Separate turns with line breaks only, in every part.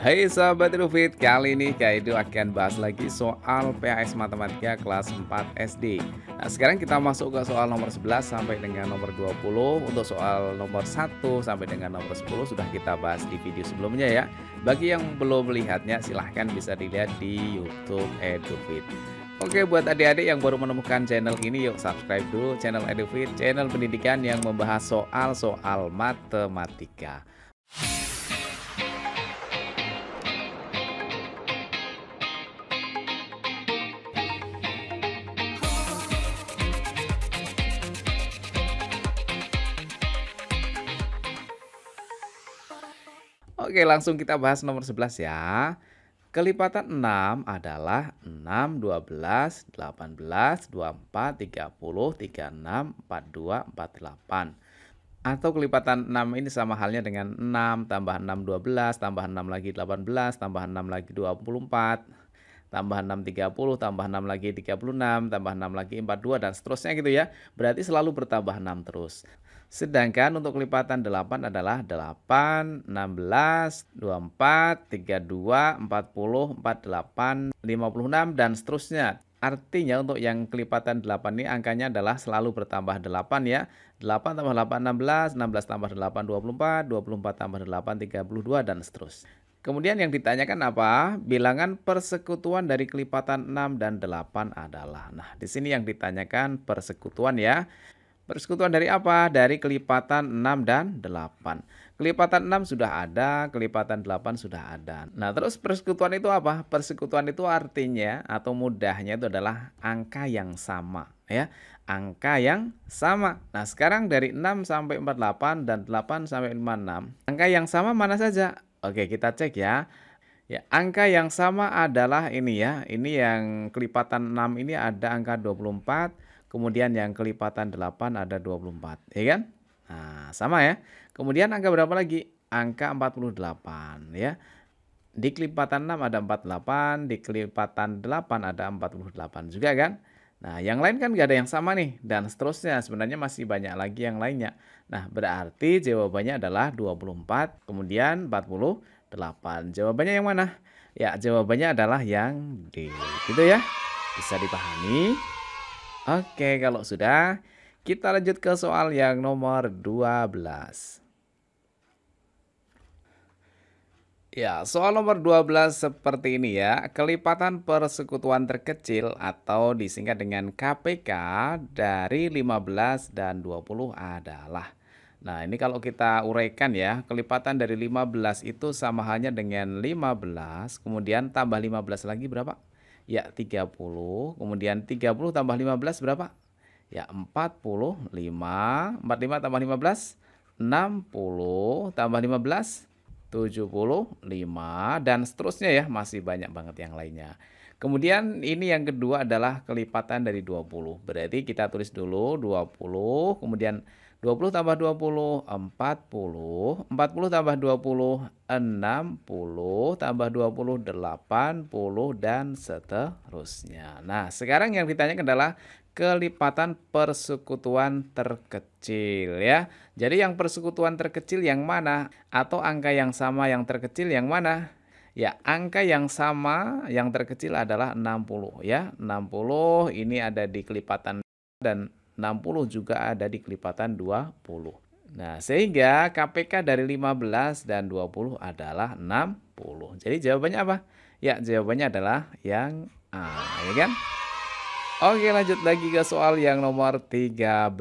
Hai sahabat Rufit, kali ini Kak Edo akan bahas lagi soal PAS Matematika kelas 4 SD. Nah, sekarang kita masuk ke soal nomor 11 sampai dengan nomor 20. Untuk soal nomor 1 sampai dengan nomor 10 sudah kita bahas di video sebelumnya ya. Bagi yang belum melihatnya, silahkan bisa dilihat di YouTube EduFit. Oke, buat adik-adik yang baru menemukan channel ini, yuk subscribe dulu channel EduFit, channel pendidikan yang membahas soal-soal matematika. Oke, langsung kita bahas nomor 11 ya. Kelipatan 6 adalah 6, 12, 18, 24, 30, 36, 42, 48. Atau kelipatan 6 ini sama halnya dengan 6 tambah 6 12 tambah 6 lagi 18 tambah 6 lagi 24 tambah 6 30 tambah 6 lagi 36 tambah 6 lagi 42 dan seterusnya gitu ya. Berarti selalu bertambah 6 terus. Sedangkan untuk kelipatan 8 adalah 8, 16, 24, 32, 40, 48, 56 dan seterusnya. Artinya untuk yang kelipatan 8 ini angkanya adalah selalu bertambah 8 ya. 8 tambah 8 16, 16 tambah 8 24, 24 tambah 8 32 dan seterusnya. Kemudian yang ditanyakan apa? Bilangan persekutuan dari kelipatan 6 dan 8 adalah. Nah, di sini yang ditanyakan persekutuan ya. Persekutuan dari apa? Dari kelipatan 6 dan 8. Kelipatan 6 sudah ada, kelipatan 8 sudah ada. Nah, terus persekutuan itu apa? Persekutuan itu artinya atau mudahnya itu adalah angka yang sama ya. Angka yang sama. Nah, sekarang dari 6 sampai 48 dan 8 sampai 56. Angka yang sama mana saja? Oke, kita cek ya. Ya, angka yang sama adalah ini ya. Ini yang kelipatan 6 ini ada angka 24, kemudian yang kelipatan 8 ada 24, ya kan? Nah, sama ya. Kemudian angka berapa lagi? Angka 48 ya. Di kelipatan 6 ada 48, di kelipatan 8 ada 48 juga kan? Nah, yang lain kan nggak ada yang sama nih, dan seterusnya. Sebenarnya masih banyak lagi yang lainnya. Nah, berarti jawabannya adalah 24, kemudian 48. Jawabannya yang mana? Ya, jawabannya adalah yang D. Gitu ya. Bisa dipahami? Oke, kalau sudah, kita lanjut ke soal yang nomor 12. Ya, soal nomor 12 seperti ini ya. Kelipatan persekutuan terkecil atau disingkat dengan KPK dari 15 dan 20 adalah. Nah, ini kalau kita uraikan ya, kelipatan dari 15 itu sama halnya dengan 15, kemudian tambah 15 lagi berapa? Ya, 30, kemudian 30 tambah 15 berapa? Ya, 45, 45 tambah 15, 60 tambah 15, 75 dan seterusnya ya, masih banyak banget yang lainnya. Kemudian ini yang kedua adalah kelipatan dari 20. Berarti kita tulis dulu 20, kemudian 20 tambah 20, 40, 40 tambah 20, 60, tambah 20, 80, dan seterusnya. Nah, sekarang yang ditanyakan adalah kelipatan persekutuan terkecil ya. Jadi yang persekutuan terkecil yang mana? Atau angka yang sama yang terkecil yang mana? Ya, angka yang sama yang terkecil adalah 60 ya. 60 ini ada di kelipatan dan 60 juga ada di kelipatan 20. Nah, sehingga KPK dari 15 dan 20 adalah 60. Jadi jawabannya apa? Ya, jawabannya adalah yang A, ya kan? Oke, lanjut lagi ke soal yang nomor 13.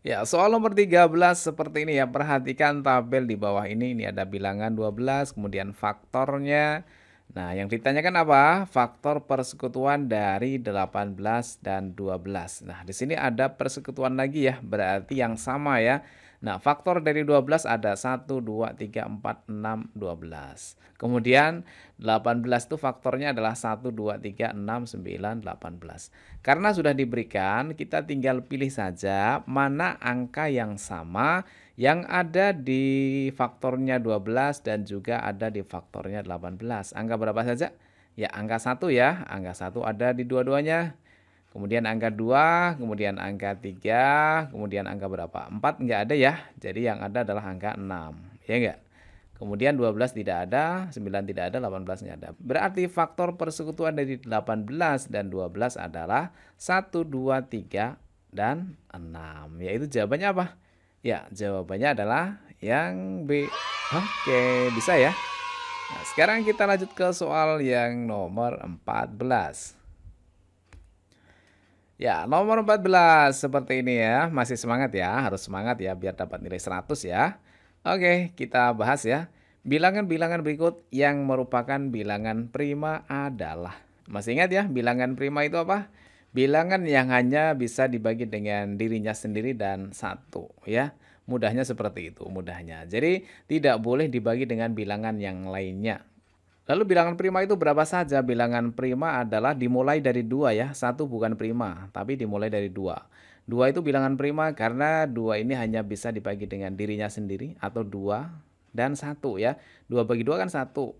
Ya, soal nomor 13 seperti ini ya. Perhatikan tabel di bawah ini. Ini ada bilangan 12, kemudian faktornya. Nah, yang ditanyakan apa? Faktor persekutuan dari 18 dan 12. Nah, di sini ada persekutuan lagi ya, berarti yang sama ya. Nah, faktor dari 12 ada 1, 2, 3, 4, 6, 12. Kemudian 18 itu faktornya adalah 1, 2, 3, 6, 9, 18. Karena sudah diberikan, kita tinggal pilih saja mana angka yang sama yang ada di faktornya 12 dan juga ada di faktornya 18. Angka berapa saja? Ya, angka 1 ya. Angka 1 ada di dua-duanya. Kemudian angka 2, kemudian angka 3, kemudian angka berapa? 4 enggak ada ya. Jadi yang ada adalah angka 6. Ya enggak? Kemudian 12 tidak ada, 9 tidak ada, 18 nggak ada. Berarti faktor persekutuan dari 18 dan 12 adalah 1, 2, 3, dan 6. Yaitu jawabannya apa? Ya, jawabannya adalah yang B. Oke, bisa ya? Nah, sekarang kita lanjut ke soal yang nomor 14. Ya, nomor 14 seperti ini ya. Masih semangat ya, harus semangat ya biar dapat nilai 100 ya. Oke, kita bahas ya. Bilangan-bilangan berikut yang merupakan bilangan prima adalah. Masih ingat ya, bilangan prima itu apa? Bilangan yang hanya bisa dibagi dengan dirinya sendiri dan satu ya. Mudahnya seperti itu, mudahnya. Jadi tidak boleh dibagi dengan bilangan yang lainnya. Lalu bilangan prima itu berapa saja? Bilangan prima adalah dimulai dari 2 ya. Satu bukan prima, tapi dimulai dari 2. 2 itu bilangan prima karena 2 ini hanya bisa dibagi dengan dirinya sendiri atau 2 dan 1 ya. 2 bagi 2 kan 1.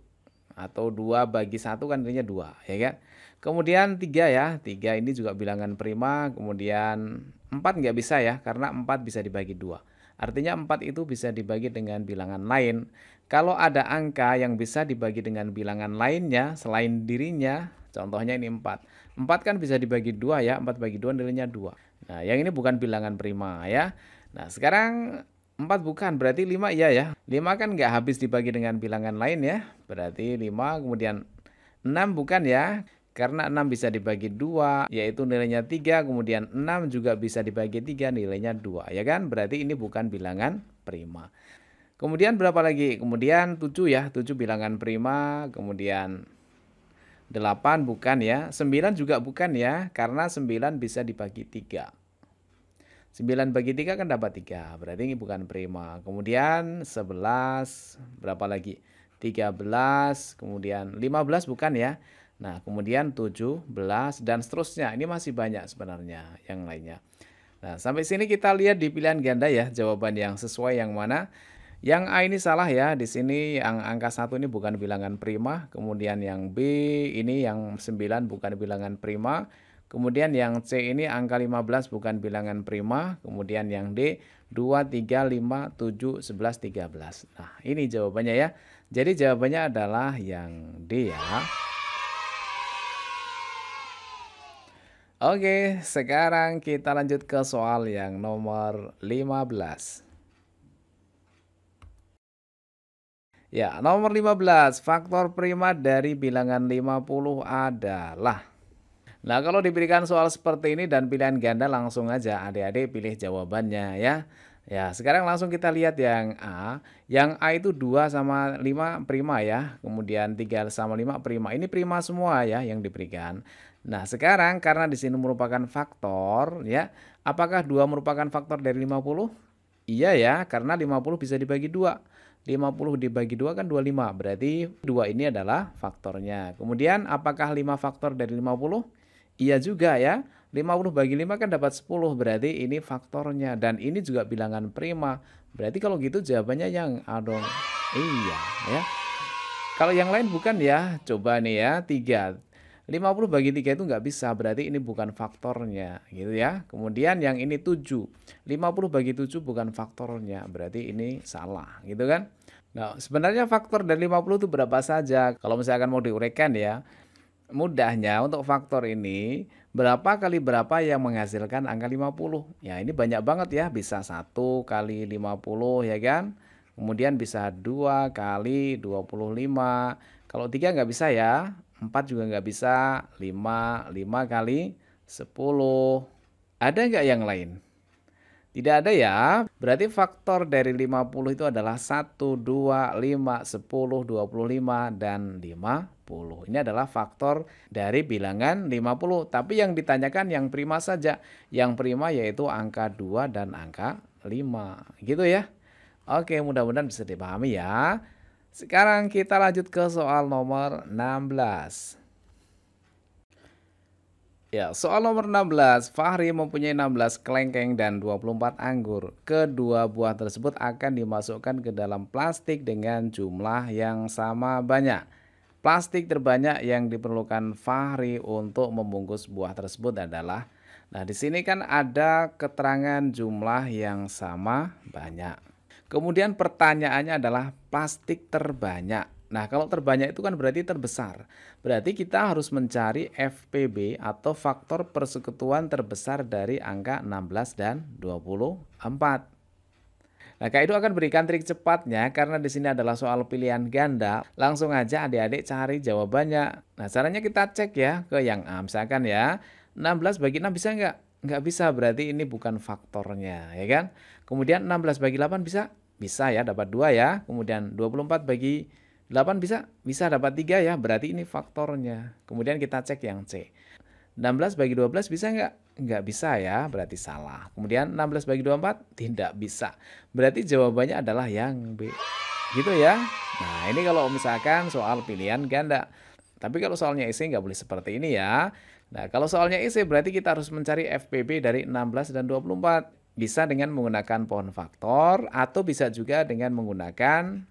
Atau 2 bagi 1 kan artinya 2 ya kan. Kemudian 3 ya. 3 ini juga bilangan prima. Kemudian 4 nggak bisa ya karena 4 bisa dibagi 2. Artinya 4 itu bisa dibagi dengan bilangan lain. Kalau ada angka yang bisa dibagi dengan bilangan lainnya selain dirinya, contohnya ini 4. 4 kan bisa dibagi 2 ya, 4 bagi 2 nilainya 2. Nah, yang ini bukan bilangan prima ya. Nah, sekarang 4 bukan, berarti 5 iya ya. 5 kan nggak habis dibagi dengan bilangan lain ya. Berarti 5, kemudian 6 bukan ya. Karena 6 bisa dibagi 2, yaitu nilainya 3, kemudian 6 juga bisa dibagi 3, nilainya 2, ya kan? Berarti ini bukan bilangan prima. Kemudian berapa lagi? Kemudian 7 ya, 7 bilangan prima, kemudian 8 bukan ya, 9 juga bukan ya, karena 9 bisa dibagi 3. 9 bagi 3 kan dapat 3, berarti ini bukan prima. Kemudian 11, berapa lagi? 13, kemudian 15 bukan ya. Nah, kemudian 17 dan seterusnya. Ini masih banyak sebenarnya yang lainnya. Nah, sampai sini kita lihat di pilihan ganda ya, jawaban yang sesuai yang mana. Yang A ini salah ya, di sini yang angka 1 ini bukan bilangan prima, kemudian yang B ini yang 9 bukan bilangan prima, kemudian yang C ini angka 15 bukan bilangan prima, kemudian yang D 2, 3, 5, 7, 11, 13. Nah, ini jawabannya ya. Jadi jawabannya adalah yang D ya. Oke, sekarang kita lanjut ke soal yang nomor 15. Ya, nomor 15, faktor prima dari bilangan 50 adalah. Nah, kalau diberikan soal seperti ini dan pilihan ganda langsung aja adik-adik pilih jawabannya ya. Ya, sekarang langsung kita lihat yang A. Yang A itu 2 sama 5 prima ya. Kemudian 3 sama 5 prima. Ini prima semua ya yang diberikan. Nah, sekarang karena di sini merupakan faktor ya. Apakah 2 merupakan faktor dari 50? Iya ya, karena 50 bisa dibagi 2. 50 dibagi 2 kan 25, berarti 2 ini adalah faktornya. Kemudian apakah 5 faktor dari 50? Iya juga ya, 50 bagi 5 kan dapat 10, berarti ini faktornya. Dan ini juga bilangan prima, berarti kalau gitu jawabannya yang A dong. Iya ya. Kalau yang lain bukan ya, coba nih ya, 3. 50 bagi 3 itu nggak bisa, berarti ini bukan faktornya gitu ya. Kemudian yang ini 7. 50 bagi 7 bukan faktornya, berarti ini salah gitu kan. Nah, sebenarnya faktor dari 50 itu berapa saja? Kalau misalkan mau diuraikan ya, mudahnya untuk faktor ini berapa kali berapa yang menghasilkan angka 50. Ya ini banyak banget ya, bisa 1 kali 50 ya kan. Kemudian bisa 2 kali 25. Kalau 3 nggak bisa ya. 4 juga nggak bisa, 5 kali 10. Ada nggak yang lain? Tidak ada ya, berarti faktor dari 50 itu adalah 1, 2, 5, 10, 25, dan 50. Ini adalah faktor dari bilangan 50, tapi yang ditanyakan yang prima saja. Yang prima yaitu angka 2 dan angka 5, gitu ya. Oke, mudah-mudahan bisa dipahami ya. Sekarang kita lanjut ke soal nomor 16. Ya, soal nomor 16. Fahri mempunyai 16 kelengkeng dan 24 anggur. Kedua buah tersebut akan dimasukkan ke dalam plastik dengan jumlah yang sama banyak. Plastik terbanyak yang diperlukan Fahri untuk membungkus buah tersebut adalah. Nah, di sini kan ada keterangan jumlah yang sama banyak. Kemudian pertanyaannya adalah plastik terbanyak. Nah, kalau terbanyak itu kan berarti terbesar. Berarti kita harus mencari FPB atau faktor persekutuan terbesar dari angka 16 dan 24. Nah, Kak Edo akan berikan trik cepatnya karena di sini adalah soal pilihan ganda. Langsung aja adik-adik cari jawabannya. Nah, caranya kita cek ya ke yang A. Misalkan ya, 16 bagi 6 bisa nggak? Nggak bisa, berarti ini bukan faktornya, ya kan? Kemudian 16 bagi 8 bisa? Bisa ya, dapat 2 ya. Kemudian 24 bagi 8 bisa? Bisa dapat 3 ya, berarti ini faktornya. Kemudian kita cek yang C. 16 bagi 12 bisa nggak? Nggak bisa ya, berarti salah. Kemudian 16 bagi 24 tidak bisa. Berarti jawabannya adalah yang B. Gitu ya. Nah, ini kalau misalkan soal pilihan ganda. Tapi kalau soalnya isi nggak boleh seperti ini ya. Nah, kalau soalnya isi berarti kita harus mencari FPB dari 16 dan 24. Bisa dengan menggunakan pohon faktor atau bisa juga dengan menggunakan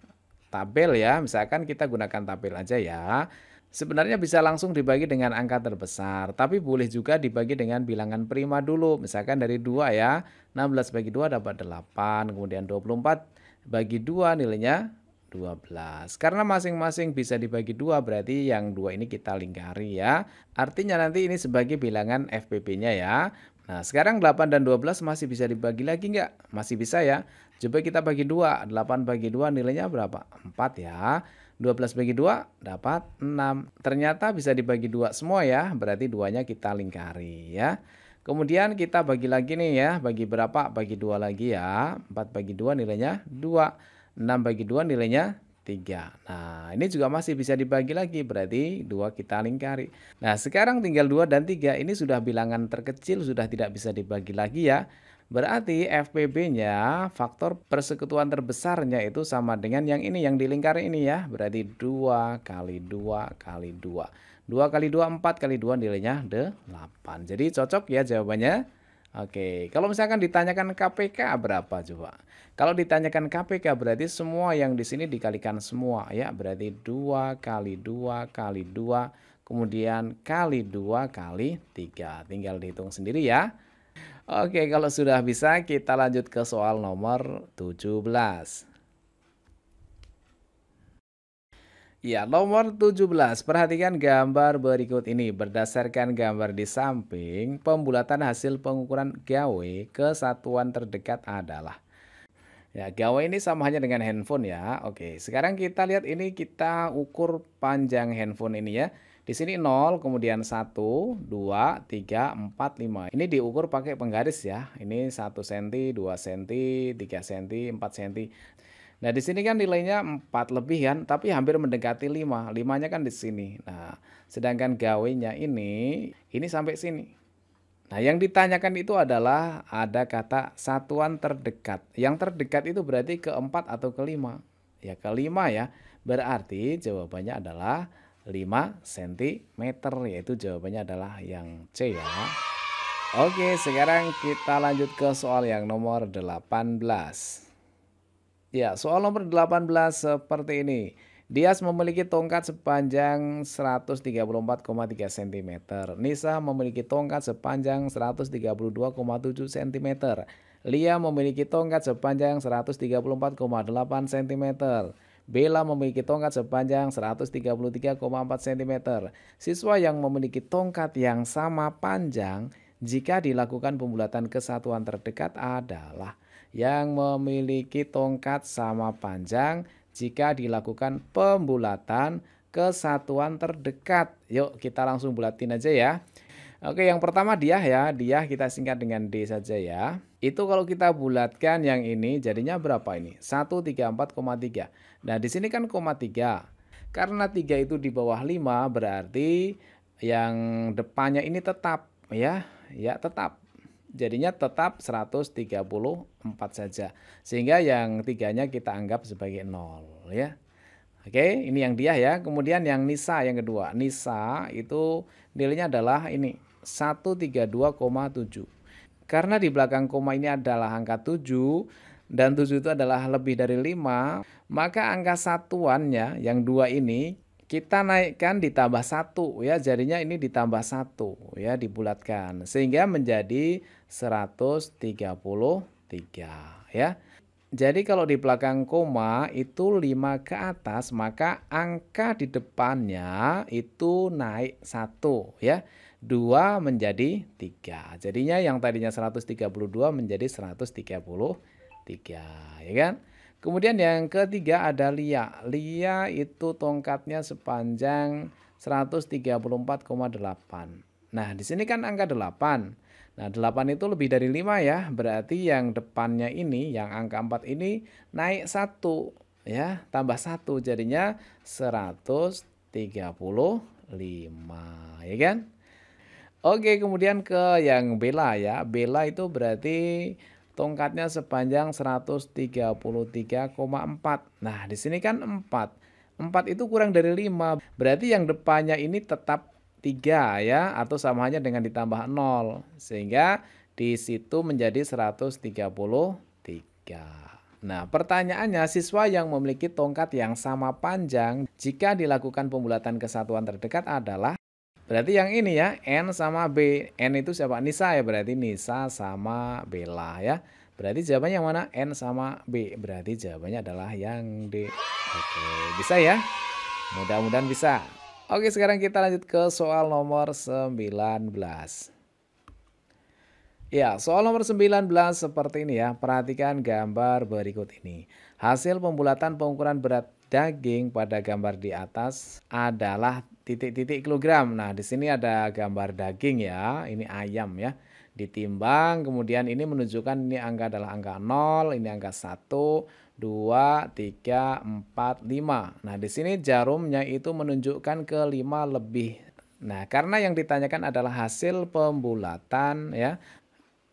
tabel ya. Misalkan kita gunakan tabel aja ya. Sebenarnya bisa langsung dibagi dengan angka terbesar, tapi boleh juga dibagi dengan bilangan prima dulu. Misalkan dari 2 ya, 16 bagi 2 dapat 8, kemudian 24 bagi 2 nilainya 12. Karena masing-masing bisa dibagi 2, berarti yang 2 ini kita lingkari ya. Artinya nanti ini sebagai bilangan FPB-nya ya. Nah, sekarang 8 dan 12 masih bisa dibagi lagi nggak? Masih bisa ya. Coba kita bagi 2, 8 bagi 2 nilainya berapa? 4 ya. 12 bagi 2 dapat 6. Ternyata bisa dibagi 2 semua ya, berarti 2-nya kita lingkari ya. Kemudian kita bagi lagi nih ya, bagi berapa? Bagi 2 lagi ya. 4 bagi 2 nilainya 2. 6 bagi 2 nilainya 3. Nah, ini juga masih bisa dibagi lagi, berarti 2 kita lingkari. Nah, sekarang tinggal 2 dan 3, ini sudah bilangan terkecil, sudah tidak bisa dibagi lagi ya. Berarti FPB-nya, faktor persekutuan terbesarnya itu sama dengan yang ini, yang dilingkari ini ya. Berarti 2 kali 2 kali 2. 2 kali 2, 4 kali 2 nilainya 8. Jadi cocok ya jawabannya. Oke, kalau misalkan ditanyakan KPK berapa coba? Kalau ditanyakan KPK berarti semua yang di sini dikalikan semua ya. Berarti 2 kali 2 kali 2, kemudian kali 2 kali 3. Tinggal dihitung sendiri ya. Oke, kalau sudah bisa kita lanjut ke soal nomor 17. Ya, nomor 17. Perhatikan gambar berikut ini. Berdasarkan gambar di samping, pembulatan hasil pengukuran gawe ke satuan terdekat adalah. Ya, gawe ini sama hanya dengan handphone ya. Oke, sekarang kita lihat ini kita ukur panjang handphone ini ya. Di sini 0, kemudian 1, 2, 3, 4, 5. Ini diukur pakai penggaris ya. Ini 1 cm, 2 cm, 3 cm, 4 cm. Nah, di sini kan nilainya 4 lebih kan, tapi hampir mendekati 5. 5-nya kan di sini. Nah, sedangkan gawenya ini sampai sini. Nah, yang ditanyakan itu adalah ada kata satuan terdekat. Yang terdekat itu berarti ke-4 atau ke-5. Ya, ke-5 ya. Berarti jawabannya adalah 5 cm, yaitu jawabannya adalah yang C ya. Oke, sekarang kita lanjut ke soal yang nomor 18. Ya, soal nomor 18 seperti ini. Dias memiliki tongkat sepanjang 134,3 cm. Nisa memiliki tongkat sepanjang 132,7 cm. Lia memiliki tongkat sepanjang 134,8 cm. Bella memiliki tongkat sepanjang 133,4 cm. Siswa yang memiliki tongkat yang sama panjang jika dilakukan pembulatan ke satuan terdekat adalah yang memiliki tongkat sama panjang jika dilakukan pembulatan ke satuan terdekat. Yuk kita langsung bulatin aja ya. Oke, yang pertama Diah ya. Diah kita singkat dengan D saja ya. Itu kalau kita bulatkan yang ini jadinya berapa ini? 134,3. Nah, di sini kan koma 3. Karena 3 itu di bawah 5 berarti yang depannya ini tetap ya. Ya, tetap. Jadinya tetap 134 saja. Sehingga yang tiganya kita anggap sebagai 0 ya. Oke, ini yang Diah ya. Kemudian yang Nisa yang kedua. Nisa itu nilainya adalah ini 132,7. Karena di belakang koma ini adalah angka 7 dan 7 itu adalah lebih dari 5, maka angka satuannya yang 2 ini kita naikkan ditambah 1 ya. Jadinya ini ditambah 1 ya, dibulatkan sehingga menjadi 133 ya. Jadi kalau di belakang koma itu 5 ke atas, maka angka di depannya itu naik satu ya. 2 menjadi 3. Jadinya yang tadinya 132 menjadi 133, ya kan? Kemudian yang ketiga ada Lia. Lia itu tongkatnya sepanjang 134,8. Nah, di sini kan angka 8. Nah, 8 itu lebih dari 5 ya. Berarti yang depannya ini, yang angka 4 ini naik satu ya, tambah satu jadinya 135, ya kan? Oke, kemudian ke yang Bella ya. Bella itu berarti tongkatnya sepanjang 133,4. Nah, di sini kan 4. 4 itu kurang dari 5. Berarti yang depannya ini tetap 3 ya, atau sama halnya dengan ditambah 0. Sehingga di situ menjadi 133. Nah, pertanyaannya, siswa yang memiliki tongkat yang sama panjang jika dilakukan pembulatan kesatuan terdekat adalah. Berarti yang ini ya, N sama B. N itu siapa? Nisa ya, berarti Nisa sama Bella ya. Berarti jawabannya yang mana? N sama B. Berarti jawabannya adalah yang D. Oke, bisa ya? Mudah-mudahan bisa. Oke, sekarang kita lanjut ke soal nomor 19. Ya, soal nomor 19 seperti ini ya. Perhatikan gambar berikut ini. Hasil pembulatan pengukuran berat daging pada gambar di atas adalah titik-titik kilogram. Nah, di sini ada gambar daging ya. Ini ayam ya. Ditimbang, kemudian ini menunjukkan ini angka adalah angka 0, ini angka 1, 2, 3, 4, 5. Nah, di sini jarumnya itu menunjukkan ke 5 lebih. Nah, karena yang ditanyakan adalah hasil pembulatan ya,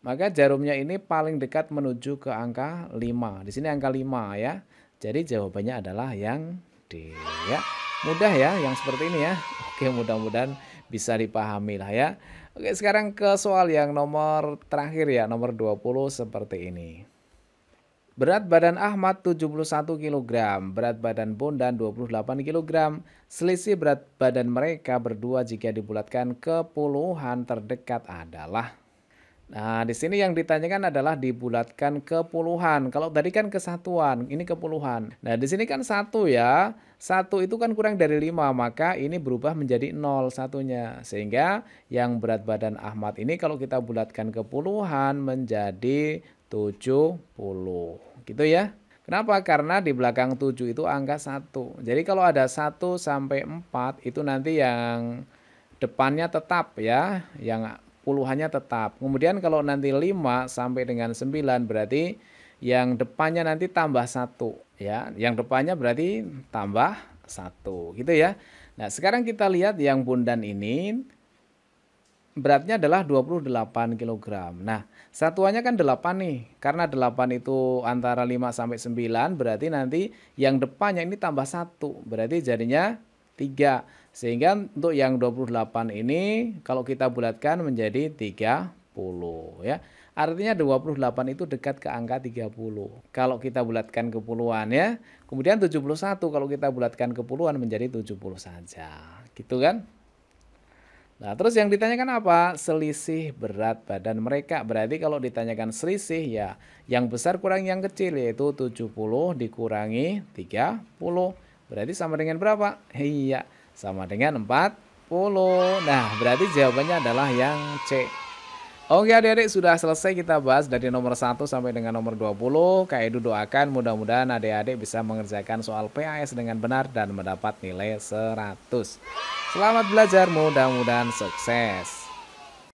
maka jarumnya ini paling dekat menuju ke angka 5. Di sini angka 5 ya. Jadi jawabannya adalah yang D ya. Mudah ya yang seperti ini ya. Oke, mudah-mudahan bisa dipahami lah ya. Oke, sekarang ke soal yang nomor terakhir ya, nomor 20 seperti ini. Berat badan Ahmad 71 kg, berat badan Bondan 28 kg. Selisih berat badan mereka berdua jika dibulatkan ke puluhan terdekat adalah. Nah, di sini yang ditanyakan adalah dibulatkan ke puluhan. Kalau tadi kan kesatuan, ini ke puluhan. Nah, di sini kan 1 ya. 1 itu kan kurang dari 5, maka ini berubah menjadi 0 satunya. Sehingga yang berat badan Ahmad ini kalau kita bulatkan ke puluhan menjadi 70. Gitu ya. Kenapa? Karena di belakang 7 itu angka 1. Jadi kalau ada 1 sampai 4 itu nanti yang depannya tetap ya, yang puluhannya tetap. Kemudian kalau nanti 5 sampai dengan 9 berarti yang depannya nanti tambah 1 ya. Yang depannya berarti tambah 1 gitu ya. Nah, sekarang kita lihat yang Bondan ini beratnya adalah 28 kg. Nah, satuannya kan 8 nih. Karena 8 itu antara 5 sampai 9 berarti nanti yang depannya ini tambah 1. Berarti jadinya 3. Sehingga untuk yang 28 ini kalau kita bulatkan menjadi 30 ya. Artinya 28 itu dekat ke angka 30. Kalau kita bulatkan ke puluhan ya. Kemudian 71 kalau kita bulatkan ke puluhan menjadi 70 saja. Gitu kan? Nah, terus yang ditanyakan apa? Selisih berat badan mereka. Berarti kalau ditanyakan selisih ya yang besar kurang yang kecil, yaitu 70 dikurangi 30. Berarti sama dengan berapa? Iya, sama dengan 40. Nah, berarti jawabannya adalah yang C. Oke adik-adik, sudah selesai kita bahas dari nomor 1 sampai dengan nomor 20. Kak Edu doakan mudah-mudahan adik-adik bisa mengerjakan soal PAS dengan benar dan mendapat nilai 100. Selamat belajar, mudah-mudahan sukses.